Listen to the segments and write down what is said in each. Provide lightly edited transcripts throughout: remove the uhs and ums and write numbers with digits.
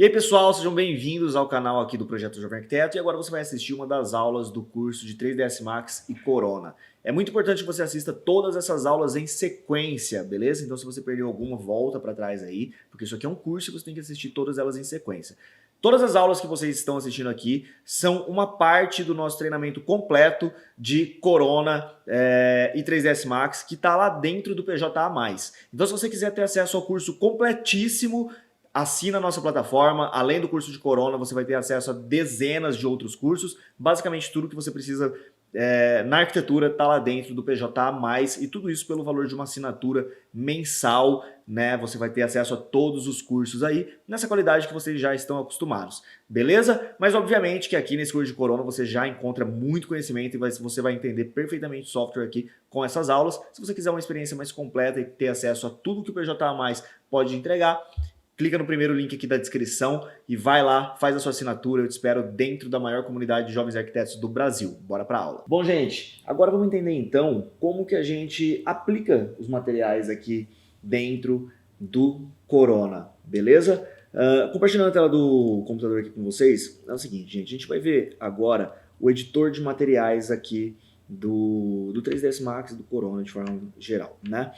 E aí pessoal, sejam bem-vindos ao canal aqui do Projeto Jovem Arquiteto e agora você vai assistir uma das aulas do curso de 3ds Max e Corona. É muito importante que você assista todas essas aulas em sequência, beleza? Então se você perdeu alguma, volta para trás aí, porque isso aqui é um curso e você tem que assistir todas elas em sequência. Todas as aulas que vocês estão assistindo aqui são uma parte do nosso treinamento completo de Corona e 3ds Max que está lá dentro do PJA+. Então se você quiser ter acesso ao curso completíssimo, assina a nossa plataforma. Além do curso de Corona, você vai ter acesso a dezenas de outros cursos. Basicamente tudo que você precisa na arquitetura está lá dentro do PJA+, e tudo isso pelo valor de uma assinatura mensal, né? Você vai ter acesso a todos os cursos aí, nessa qualidade que vocês já estão acostumados, beleza? Mas obviamente que aqui nesse curso de Corona você já encontra muito conhecimento e você vai entender perfeitamente o software aqui com essas aulas. Se você quiser uma experiência mais completa e ter acesso a tudo que o PJA+ pode entregar, clica no primeiro link aqui da descrição e vai lá, faz a sua assinatura. Eu te espero dentro da maior comunidade de jovens arquitetos do Brasil. Bora para a aula. Bom, gente, agora vamos entender então como que a gente aplica os materiais aqui dentro do Corona, beleza? Compartilhando a tela do computador aqui com vocês, é o seguinte, gente, a gente vai ver agora o editor de materiais aqui do 3ds Max e do Corona de forma geral, né?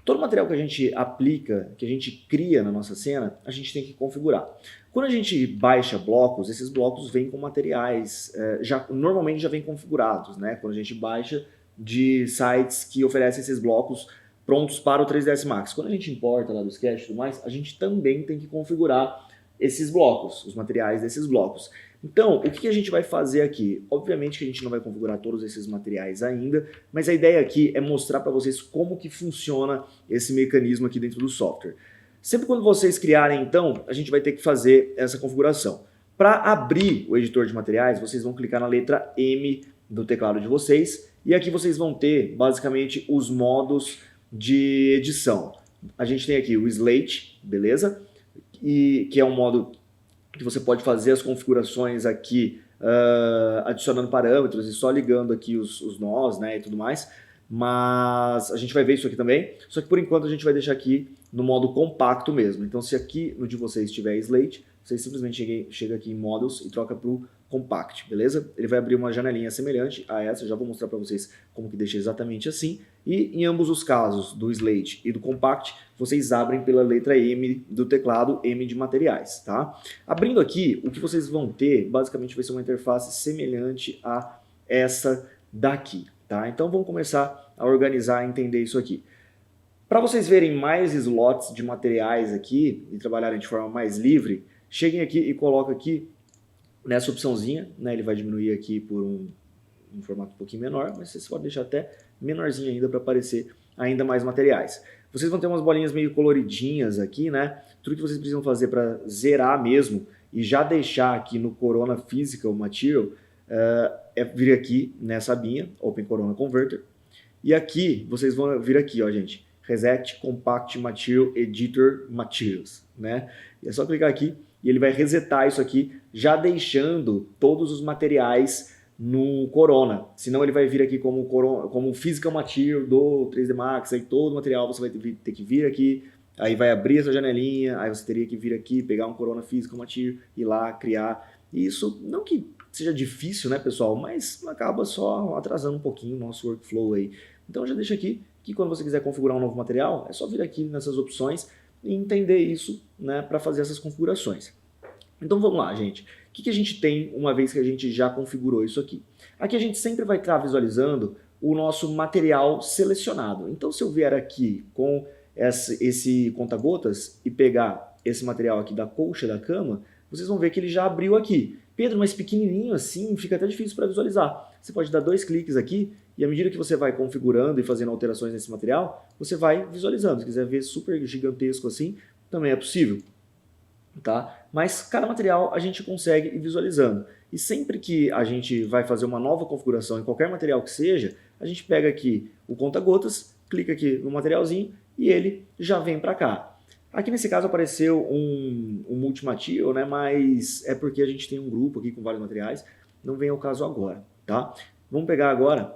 Todo material que a gente aplica, que a gente cria na nossa cena, a gente tem que configurar. Quando a gente baixa blocos, esses blocos vêm com materiais, normalmente já vêm configurados, né? Quando a gente baixa de sites que oferecem esses blocos prontos para o 3ds Max. Quando a gente importa lá do Sketch e tudo mais, a gente também tem que configurar esses blocos, os materiais desses blocos. Então, o que a gente vai fazer aqui? Obviamente que a gente não vai configurar todos esses materiais ainda, mas a ideia aqui é mostrar para vocês como que funciona esse mecanismo aqui dentro do software. Sempre quando vocês criarem, então, a gente vai ter que fazer essa configuração. Para abrir o editor de materiais, vocês vão clicar na letra M do teclado de vocês, e aqui vocês vão ter, basicamente, os modos de edição. A gente tem aqui o Slate, beleza? Que é um modo que você pode fazer as configurações aqui, adicionando parâmetros e só ligando aqui os nós, né, e tudo mais. Mas a gente vai ver isso aqui também, só que por enquanto a gente vai deixar aqui no modo compacto mesmo. Então se aqui no de vocês tiver Slate, vocês simplesmente chega aqui em Models e troca para o Compact, beleza? Ele vai abrir uma janelinha semelhante a essa, eu já vou mostrar para vocês como que deixa exatamente assim. E em ambos os casos, do Slate e do Compact, vocês abrem pela letra M do teclado, M de materiais, tá? Abrindo aqui, o que vocês vão ter, basicamente vai ser uma interface semelhante a essa daqui, tá? Então vamos começar a organizar e entender isso aqui. Para vocês verem mais slots de materiais aqui e trabalharem de forma mais livre, cheguem aqui e coloquem aqui nessa opçãozinha, né? Ele vai diminuir aqui por um formato um pouquinho menor, mas vocês podem deixar até menorzinho ainda para aparecer ainda mais materiais. Vocês vão ter umas bolinhas meio coloridinhas aqui, né? Tudo que vocês precisam fazer para zerar mesmo e já deixar aqui no Corona Physical Material é vir aqui nessa abinha, Open Corona Converter, e aqui vocês vão vir aqui, ó, gente, Reset Compact Material Editor Materials, né? E é só clicar aqui e ele vai resetar isso aqui, já deixando todos os materiais no Corona. Senão ele vai vir aqui como Physical Material do 3D Max, aí todo o material você vai ter que vir aqui, aí vai abrir essa janelinha, aí você teria que vir aqui, pegar um Corona Physical Material, ir lá, criar. E isso, não que seja difícil, né, pessoal, mas acaba só atrasando um pouquinho o nosso workflow aí. Então já deixa aqui que quando você quiser configurar um novo material, é só vir aqui nessas opções e entender isso, né, para fazer essas configurações. Então vamos lá, gente. O que a gente tem uma vez que a gente já configurou isso aqui? Aqui a gente sempre vai estar visualizando o nosso material selecionado. Então se eu vier aqui com esse conta-gotas e pegar esse material aqui da colcha da cama, vocês vão ver que ele já abriu aqui. Pedro, mas pequenininho assim, fica até difícil para visualizar. Você pode dar 2 cliques aqui e à medida que você vai configurando e fazendo alterações nesse material, você vai visualizando. Se quiser ver super gigantesco assim, também é possível, tá? Mas cada material a gente consegue ir visualizando. E sempre que a gente vai fazer uma nova configuração em qualquer material que seja, a gente pega aqui o conta-gotas, clica aqui no materialzinho e ele já vem para cá. Aqui nesse caso apareceu um multimaterial, né? Mas é porque a gente tem um grupo aqui com vários materiais, não vem ao caso agora, tá? Vamos pegar agora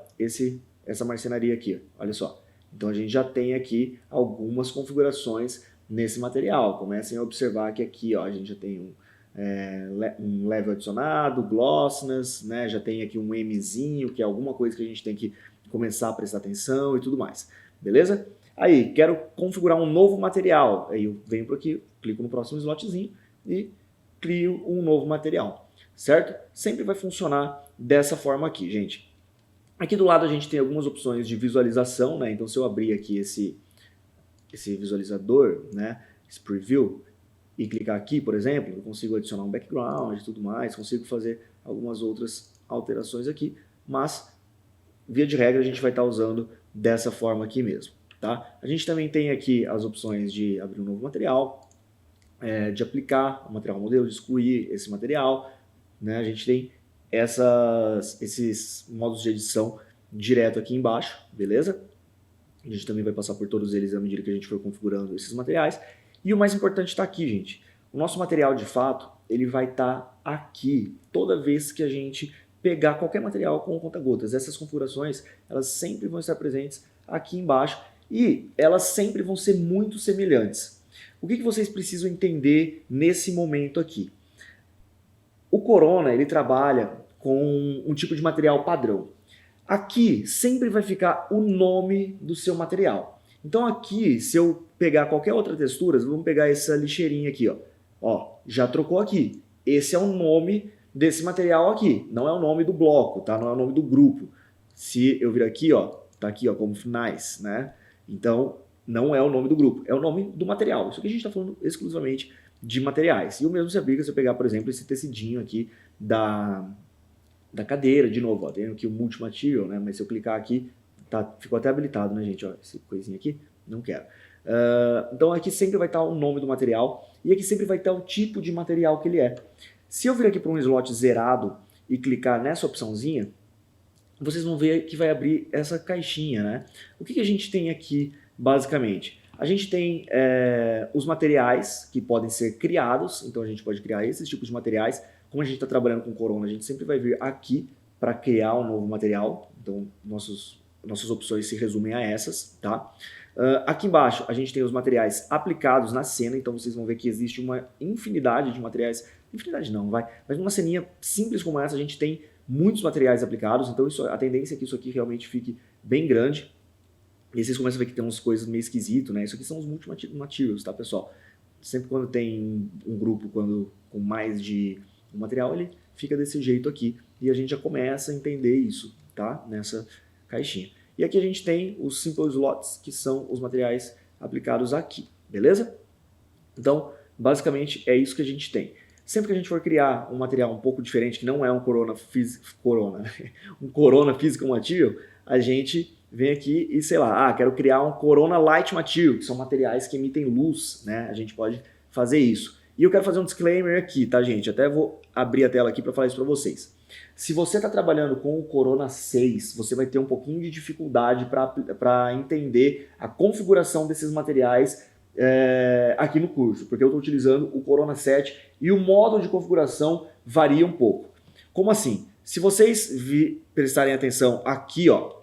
essa marcenaria aqui, olha só. Então a gente já tem aqui algumas configurações nesse material. Comecem a observar que aqui ó, a gente já tem um level adicionado, glossiness, né? Já tem aqui um Mzinho, que é alguma coisa que a gente tem que começar a prestar atenção e tudo mais, beleza? Aí, quero configurar um novo material, aí eu venho por aqui, clico no próximo slotzinho e crio um novo material, certo? Sempre vai funcionar dessa forma aqui, gente. Aqui do lado a gente tem algumas opções de visualização, né? Então se eu abrir aqui esse visualizador, né? Esse preview, e clicar aqui, por exemplo, eu consigo adicionar um background e tudo mais, consigo fazer algumas outras alterações aqui, mas via de regra a gente vai estar usando dessa forma aqui mesmo, tá? A gente também tem aqui as opções de abrir um novo material, de aplicar o material modelo, de excluir esse material, né? A gente tem esses modos de edição direto aqui embaixo, beleza? A gente também vai passar por todos eles à medida que a gente for configurando esses materiais. E o mais importante está aqui, gente. O nosso material, de fato, ele vai estar aqui toda vez que a gente pegar qualquer material com conta-gotas. Essas configurações, elas sempre vão estar presentes aqui embaixo e elas sempre vão ser muito semelhantes. O que vocês precisam entender nesse momento aqui? O Corona, ele trabalha com um tipo de material padrão. Aqui sempre vai ficar o nome do seu material. Então aqui, se eu pegar qualquer outra textura, vamos pegar essa lixeirinha aqui, ó, já trocou aqui. Esse é o nome desse material aqui, não é o nome do bloco, tá? Não é o nome do grupo. Se eu vir aqui, ó, tá aqui, ó, como finais, né? Então não é o nome do grupo, é o nome do material. Isso aqui a gente está falando exclusivamente de materiais. E o mesmo se aplica se eu pegar, por exemplo, esse tecidinho aqui da cadeira, de novo, ó, tem aqui o Multimaterial, né? Mas se eu clicar aqui, ficou até habilitado, né, gente? Ó, essa coisinha aqui, não quero. Então aqui sempre vai estar o nome do material e aqui sempre vai estar o tipo de material que ele é. Se eu vir aqui para um slot zerado e clicar nessa opçãozinha, vocês vão ver que vai abrir essa caixinha, né? O que a gente tem aqui, basicamente? A gente tem os materiais que podem ser criados, então a gente pode criar esses tipos de materiais. Como a gente está trabalhando com Corona, a gente sempre vai vir aqui para criar um novo material, então nossas opções se resumem a essas, tá? Aqui embaixo a gente tem os materiais aplicados na cena, então vocês vão ver que existe uma infinidade de materiais, infinidade não, mas numa ceninha simples como essa a gente tem muitos materiais aplicados, então a tendência é que isso aqui realmente fique bem grande. E vocês começam a ver que tem umas coisas meio esquisitas, né? Isso aqui são os multimaterials, tá, pessoal? Sempre quando tem um grupo com mais de um material, ele fica desse jeito aqui. E a gente já começa a entender isso, tá? Nessa caixinha. E aqui a gente tem os Simple Slots, que são os materiais aplicados aqui, beleza? Então, basicamente, é isso que a gente tem. Sempre que a gente for criar um material um pouco diferente, que não é um Corona Physical Material, a gente vem aqui e, sei lá, quero criar um Corona Light Material, que são materiais que emitem luz, né? A gente pode fazer isso. E eu quero fazer um disclaimer aqui, tá, gente? Até vou abrir a tela aqui para falar isso para vocês. Se você está trabalhando com o Corona 6, você vai ter um pouquinho de dificuldade para entender a configuração desses materiais aqui no curso, porque eu estou utilizando o Corona 7 e o modo de configuração varia um pouco. Como assim? Se vocês prestarem atenção aqui, ó,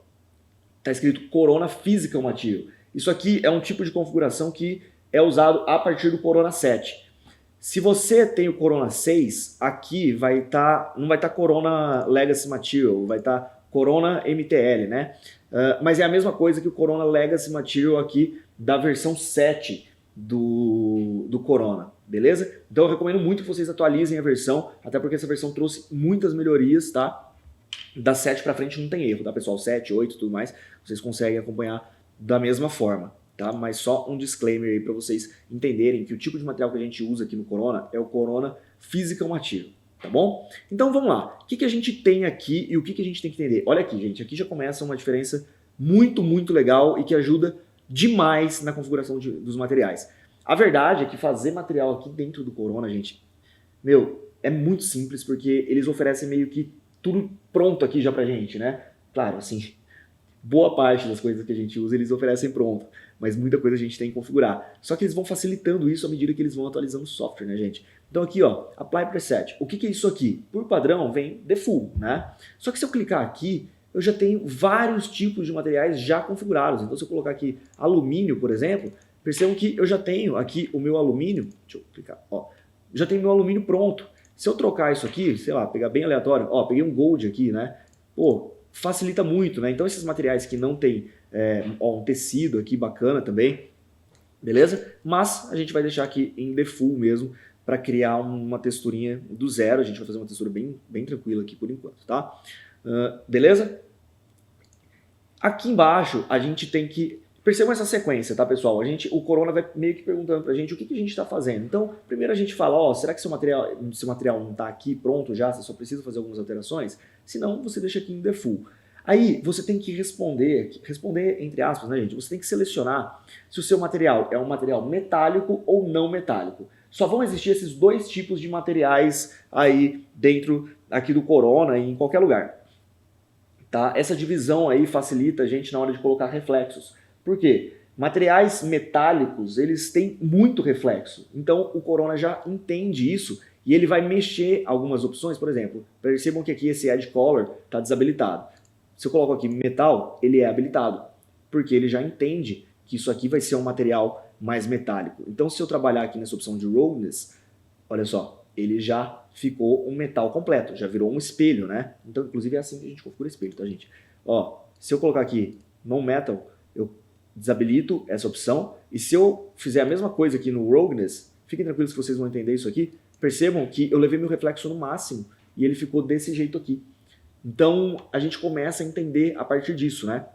está escrito Corona Physical Material. Isso aqui é um tipo de configuração que é usado a partir do Corona 7. Se você tem o Corona 6, aqui não vai estar Corona Legacy Material, vai estar Corona MTL, né? Mas é a mesma coisa que o Corona Legacy Material aqui da versão 7 do Corona, beleza? Então eu recomendo muito que vocês atualizem a versão, até porque essa versão trouxe muitas melhorias, tá? Da 7 para frente não tem erro, tá, pessoal? 7, 8 e tudo mais, vocês conseguem acompanhar da mesma forma. Tá? Mas só um disclaimer aí para vocês entenderem que o tipo de material que a gente usa aqui no Corona é o Corona Physical Material, tá bom? Então vamos lá, o que a gente tem aqui e o que a gente tem que entender? Olha aqui, gente, aqui já começa uma diferença muito, muito legal e que ajuda demais na configuração dos materiais. A verdade é que fazer material aqui dentro do Corona, gente, é muito simples porque eles oferecem meio que tudo pronto aqui já pra gente, né? Claro, assim, boa parte das coisas que a gente usa eles oferecem pronto, mas muita coisa a gente tem que configurar. Só que eles vão facilitando isso à medida que eles vão atualizando o software, né, gente? Então aqui, ó, Apply Preset. O que é isso aqui? Por padrão, vem Default, né? Só que se eu clicar aqui, eu já tenho vários tipos de materiais já configurados. Então se eu colocar aqui alumínio, por exemplo, percebam que eu já tenho aqui o meu alumínio, deixa eu clicar, ó, já tenho meu alumínio pronto. Se eu trocar isso aqui, sei lá, pegar bem aleatório, ó, peguei um gold aqui, né? Pô, facilita muito, né? Então esses materiais que não tem ó, um tecido aqui bacana também, beleza? Mas a gente vai deixar aqui em default mesmo para criar uma texturinha do zero. A gente vai fazer uma textura bem tranquila aqui por enquanto, tá? Beleza? Aqui embaixo a gente tem que... Percebam essa sequência, tá, pessoal? O Corona vai meio que perguntando pra gente o que a gente está fazendo. Então, primeiro a gente fala, ó, será que seu material não está aqui pronto já? Você só precisa fazer algumas alterações? Se não, você deixa aqui em default. Aí, você tem que responder entre aspas, né, gente? Você tem que selecionar se o seu material é um material metálico ou não metálico. Só vão existir esses dois tipos de materiais aí dentro aqui do Corona e em qualquer lugar. Tá? Essa divisão aí facilita a gente na hora de colocar reflexos. Por quê? Materiais metálicos, eles têm muito reflexo. Então o Corona já entende isso e ele vai mexer algumas opções. Por exemplo, percebam que aqui esse Edge Color está desabilitado. Se eu coloco aqui metal, ele é habilitado, porque ele já entende que isso aqui vai ser um material mais metálico. Então se eu trabalhar aqui nessa opção de Roughness, olha só, ele já ficou um metal completo, já virou um espelho, né? Então, inclusive, é assim que a gente configura espelho, tá, gente? Ó, se eu colocar aqui Non-Metal, eu desabilito essa opção, e se eu fizer a mesma coisa aqui no Roughness, fiquem tranquilos que vocês vão entender isso aqui, percebam que eu levei meu reflexo no máximo, e ele ficou desse jeito aqui. Então, a gente começa a entender a partir disso, né?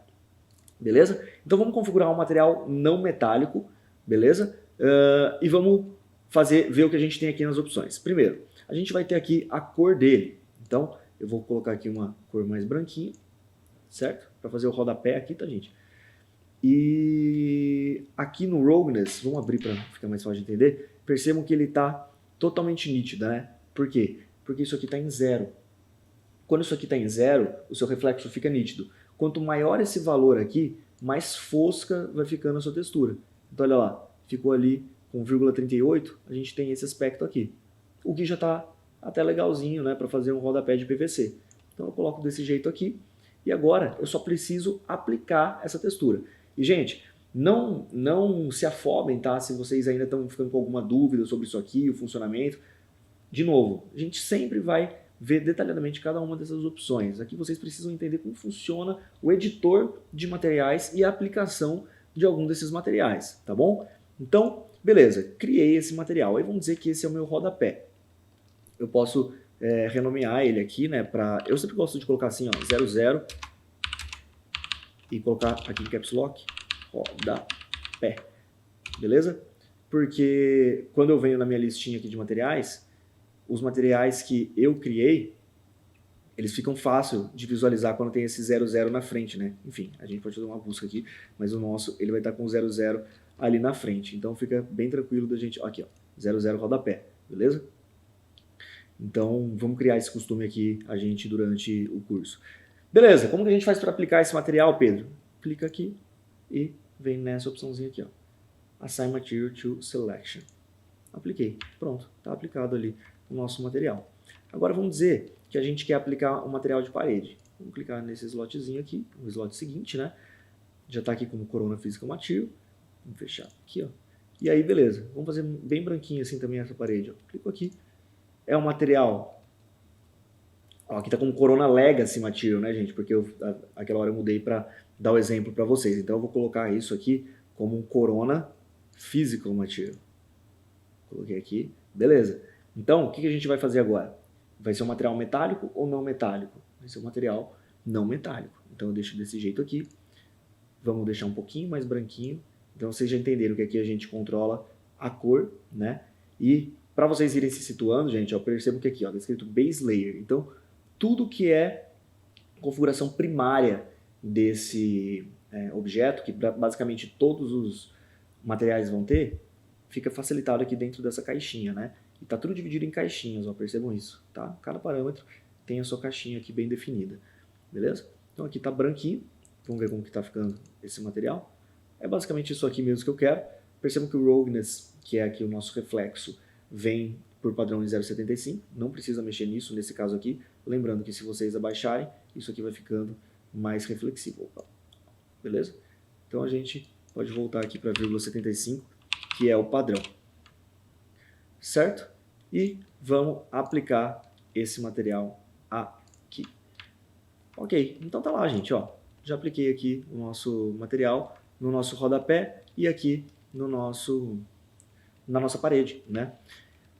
Beleza? Então, vamos configurar um material não metálico, beleza? E vamos ver o que a gente tem aqui nas opções. Primeiro, a gente vai ter aqui a cor dele. Então, eu vou colocar aqui uma cor mais branquinha, certo? Para fazer o rodapé aqui, tá, gente? E aqui no Roughness, vamos abrir para ficar mais fácil de entender, percebam que ele está totalmente nítido, né? Por quê? Porque isso aqui está em zero. Quando isso aqui está em zero, o seu reflexo fica nítido. Quanto maior esse valor aqui, mais fosca vai ficando a sua textura. Então, olha lá, ficou ali com 0,38, a gente tem esse aspecto aqui. O que já está até legalzinho, né, para fazer um rodapé de PVC. Então eu coloco desse jeito aqui e agora eu só preciso aplicar essa textura. E gente, não se afobem, tá? Se vocês ainda estão ficando com alguma dúvida sobre isso aqui, o funcionamento. De novo, a gente sempre vai ver detalhadamente cada uma dessas opções. Aqui vocês precisam entender como funciona o editor de materiais e a aplicação de algum desses materiais, tá bom? Então, beleza, criei esse material. Aí vamos dizer que esse é o meu rodapé. Eu posso renomear ele aqui, né? Eu sempre gosto de colocar assim, ó, 00 e colocar aqui em caps lock, rodapé, beleza? Porque quando eu venho na minha listinha aqui de materiais, os materiais que eu criei, eles ficam fácil de visualizar quando tem esse 00 na frente, né? Enfim, a gente pode fazer uma busca aqui, mas o nosso, ele vai estar com 00 ali na frente. Então fica bem tranquilo da gente... Aqui, ó, 00 rodapé, beleza? Então vamos criar esse costume aqui, a gente, durante o curso. Beleza, como que a gente faz para aplicar esse material, Pedro? Clica aqui e vem nessa opçãozinha aqui, ó. Assign Material to Selection. Apliquei, pronto, está aplicado ali o nosso material. Agora vamos dizer que a gente quer aplicar um material de parede. Vamos clicar nesse slotzinho aqui, o slot seguinte, né? Já está aqui como Corona Physical Material. Vamos fechar aqui, ó. E aí, beleza. Vamos fazer bem branquinho assim também essa parede, ó. Clico aqui. É um material... Ó, aqui está como Corona Legacy Material, né, gente? Porque aquela hora eu mudei para dar o exemplo para vocês. Então eu vou colocar isso aqui como um Corona Physical Material. Coloquei aqui. Beleza. Então, o que a gente vai fazer agora? Vai ser um material metálico ou não metálico? Vai ser um material não metálico. Então eu deixo desse jeito aqui. Vamos deixar um pouquinho mais branquinho. Então vocês já entenderam que aqui a gente controla a cor, né? E para vocês irem se situando, gente, ó, percebam que aqui está escrito Base Layer. Então, tudo que é configuração primária desse objeto, que basicamente todos os materiais vão ter, fica facilitado aqui dentro dessa caixinha, né? E tá tudo dividido em caixinhas, ó, percebam isso, tá? Cada parâmetro tem a sua caixinha aqui bem definida, beleza? Então aqui tá branquinho, vamos ver como que tá ficando esse material. É basicamente isso aqui mesmo que eu quero. Percebam que o Roughness, que é aqui o nosso reflexo, vem por padrão em 0,75, não precisa mexer nisso nesse caso aqui, lembrando que se vocês abaixarem, isso aqui vai ficando mais reflexivo, beleza? Então a gente pode voltar aqui para 0,75, que é o padrão, certo? E vamos aplicar esse material aqui. Ok, então tá lá, gente, ó. Já apliquei aqui o nosso material no nosso rodapé e aqui no na nossa parede, né?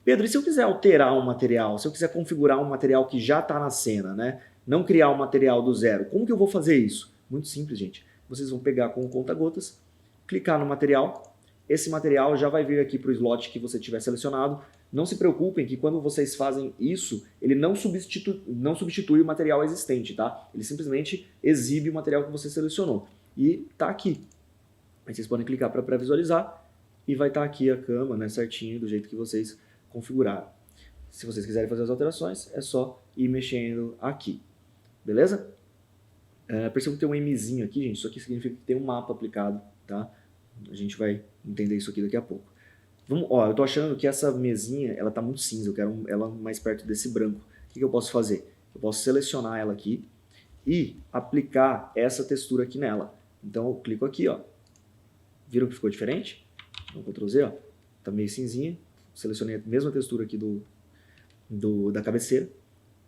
Pedro, e se eu quiser alterar um material, se eu quiser configurar um material que já está na cena, né? Não criar um material do zero, como que eu vou fazer isso? Muito simples, gente. Vocês vão pegar com o conta-gotas, clicar no material, esse material já vai vir aqui para o slot que você tiver selecionado. Não se preocupem que quando vocês fazem isso, ele não substitui o material existente, tá? Ele simplesmente exibe o material que você selecionou. E tá aqui. Aí vocês podem clicar para pré-visualizar e vai estar aqui a cama, né, certinho, do jeito que vocês configuraram. Se vocês quiserem fazer as alterações, é só ir mexendo aqui. Beleza? Percebo que tem um Mzinho aqui, gente. Isso aqui significa que tem um mapa aplicado, tá? A gente vai entender isso aqui daqui a pouco. Ó, eu tô achando que essa mesinha, ela tá muito cinza, eu quero ela mais perto desse branco. O que eu posso fazer? Eu posso selecionar ela aqui e aplicar essa textura aqui nela. Então eu clico aqui, ó. Viram que ficou diferente? Então, Ctrl Z, ó. Tá meio cinzinha. Selecionei a mesma textura aqui da cabeceira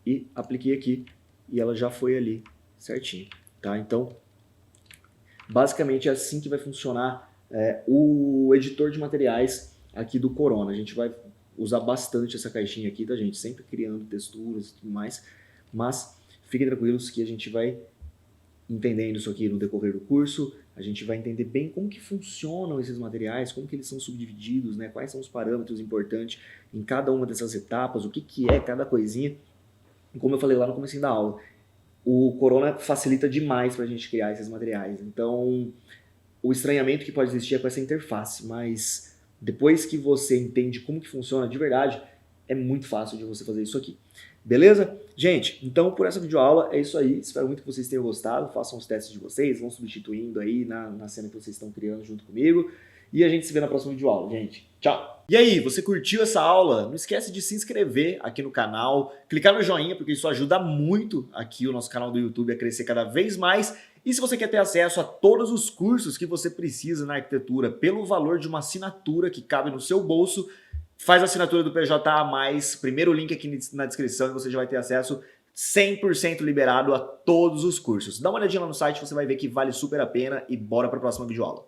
e apliquei aqui e ela já foi ali certinho, tá? Então, basicamente é assim que vai funcionar o editor de materiais aqui do Corona. A gente vai usar bastante essa caixinha aqui, tá, gente? Sempre criando texturas e tudo mais, mas fiquem tranquilos que a gente vai entendendo isso aqui no decorrer do curso, a gente vai entender bem como que funcionam esses materiais, como que eles são subdivididos, né? Quais são os parâmetros importantes em cada uma dessas etapas, o que que é cada coisinha. E como eu falei lá no começo da aula, o Corona facilita demais para a gente criar esses materiais. Então, o estranhamento que pode existir é com essa interface, mas depois que você entende como que funciona de verdade, é muito fácil de você fazer isso aqui. Beleza? Gente, então por essa videoaula é isso aí. Espero muito que vocês tenham gostado. Façam os testes de vocês, vão substituindo aí na cena que vocês estão criando junto comigo. E a gente se vê na próxima videoaula, gente. Tchau! E aí, você curtiu essa aula? Não esquece de se inscrever aqui no canal, clicar no joinha, porque isso ajuda muito aqui o nosso canal do YouTube a crescer cada vez mais. E se você quer ter acesso a todos os cursos que você precisa na arquitetura pelo valor de uma assinatura que cabe no seu bolso, faz a assinatura do PJA+, primeiro link aqui na descrição e você já vai ter acesso 100% liberado a todos os cursos. Dá uma olhadinha lá no site, você vai ver que vale super a pena e bora para a próxima videoaula.